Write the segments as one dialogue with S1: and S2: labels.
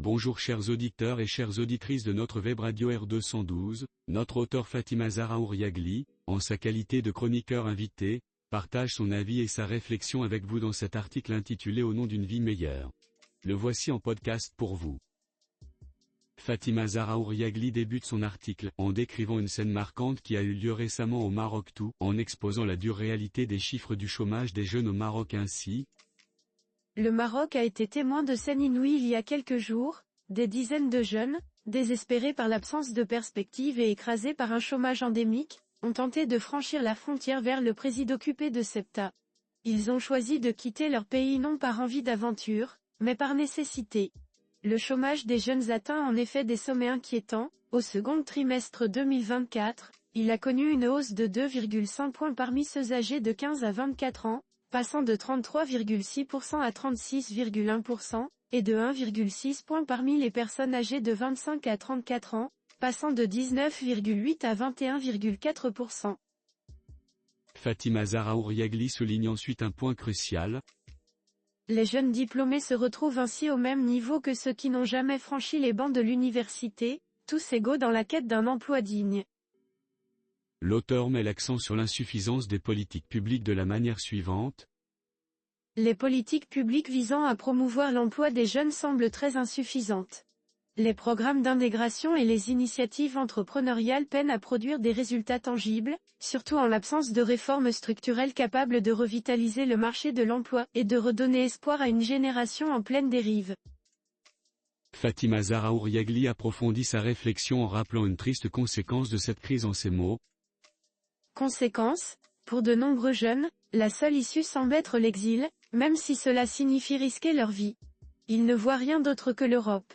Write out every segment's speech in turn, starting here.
S1: Bonjour chers auditeurs et chères auditrices de notre web radio R212, notre auteur Fatima Zahra Ouriagli, en sa qualité de chroniqueur invité, partage son avis et sa réflexion avec vous dans cet article intitulé Au nom d'une vie meilleure. Le voici en podcast pour vous. Fatima Zahra Ouriagli débute son article en décrivant une scène marquante qui a eu lieu récemment au Maroc, tout en exposant la dure réalité des chiffres du chômage des jeunes au Maroc ainsi.
S2: Le Maroc a été témoin de scènes inouïes il y a quelques jours, des dizaines de jeunes, désespérés par l'absence de perspective et écrasés par un chômage endémique, ont tenté de franchir la frontière vers le président occupé de Ceuta. Ils ont choisi de quitter leur pays non par envie d'aventure, mais par nécessité. Le chômage des jeunes atteint en effet des sommets inquiétants. Au second trimestre 2024, il a connu une hausse de 2,5 points parmi ceux âgés de 15 à 24 ans, passant de 33,6% à 36,1%, et de 1,6 points parmi les personnes âgées de 25 à 34 ans, passant de 19,8 à 21,4%.
S1: Fatima Zahra Ouriagli souligne ensuite un point crucial.
S2: Les jeunes diplômés se retrouvent ainsi au même niveau que ceux qui n'ont jamais franchi les bancs de l'université, tous égaux dans la quête d'un emploi digne.
S1: L'auteur met l'accent sur l'insuffisance des politiques publiques de la manière suivante.
S2: Les politiques publiques visant à promouvoir l'emploi des jeunes semblent très insuffisantes. Les programmes d'intégration et les initiatives entrepreneuriales peinent à produire des résultats tangibles, surtout en l'absence de réformes structurelles capables de revitaliser le marché de l'emploi et de redonner espoir à une génération en pleine dérive.
S1: Fatima Zahra Ouriagli approfondit sa réflexion en rappelant une triste conséquence de cette crise en ces mots.
S2: Conséquence, pour de nombreux jeunes, la seule issue semble être l'exil, même si cela signifie risquer leur vie. Ils ne voient rien d'autre que l'Europe.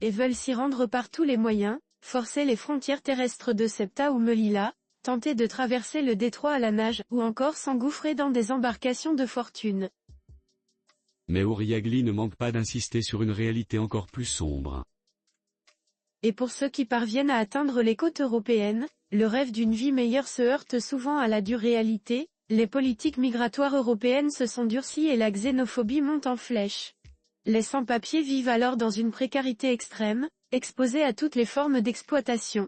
S2: Et veulent s'y rendre par tous les moyens, forcer les frontières terrestres de Ceuta ou Melilla, tenter de traverser le détroit à la nage, ou encore s'engouffrer dans des embarcations de fortune.
S1: Mais Ouriagli ne manque pas d'insister sur une réalité encore plus sombre.
S2: Et pour ceux qui parviennent à atteindre les côtes européennes, le rêve d'une vie meilleure se heurte souvent à la dure réalité, les politiques migratoires européennes se sont durcies et la xénophobie monte en flèche. Les sans-papiers vivent alors dans une précarité extrême, exposés à toutes les formes d'exploitation.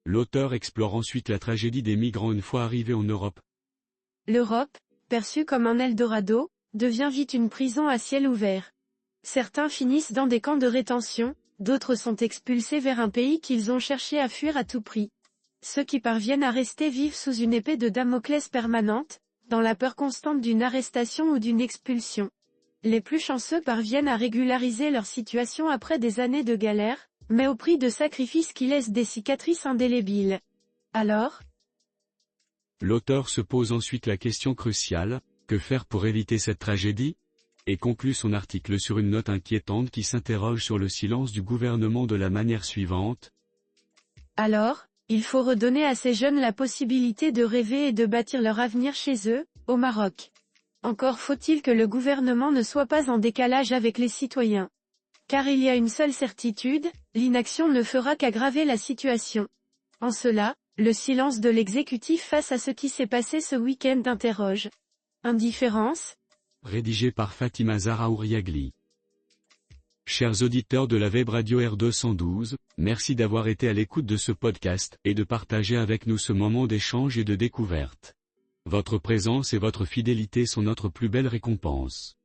S1: L'auteur explore ensuite la tragédie des migrants une fois arrivés en Europe.
S2: L'Europe, perçue comme un Eldorado, devient vite une prison à ciel ouvert. Certains finissent dans des camps de rétention, d'autres sont expulsés vers un pays qu'ils ont cherché à fuir à tout prix. Ceux qui parviennent à rester vivent sous une épée de Damoclès permanente, dans la peur constante d'une arrestation ou d'une expulsion. Les plus chanceux parviennent à régulariser leur situation après des années de galère, mais au prix de sacrifices qui laissent des cicatrices indélébiles. Alors ?
S1: L'auteur se pose ensuite la question cruciale, que faire pour éviter cette tragédie ? Et conclut son article sur une note inquiétante qui s'interroge sur le silence du gouvernement de la manière suivante.
S2: Alors, il faut redonner à ces jeunes la possibilité de rêver et de bâtir leur avenir chez eux, au Maroc. Encore faut-il que le gouvernement ne soit pas en décalage avec les citoyens. Car il y a une seule certitude, l'inaction ne fera qu'aggraver la situation. En cela, le silence de l'exécutif face à ce qui s'est passé ce week-end interroge. Indifférence ?
S1: Rédigé par Fatima Zahra Ouriagli. Chers auditeurs de la web radio R212, merci d'avoir été à l'écoute de ce podcast et de partager avec nous ce moment d'échange et de découverte. Votre présence et votre fidélité sont notre plus belle récompense.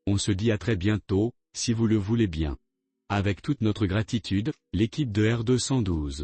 S1: On se dit à très bientôt, si vous le voulez bien. Avec toute notre gratitude, l'équipe de R212.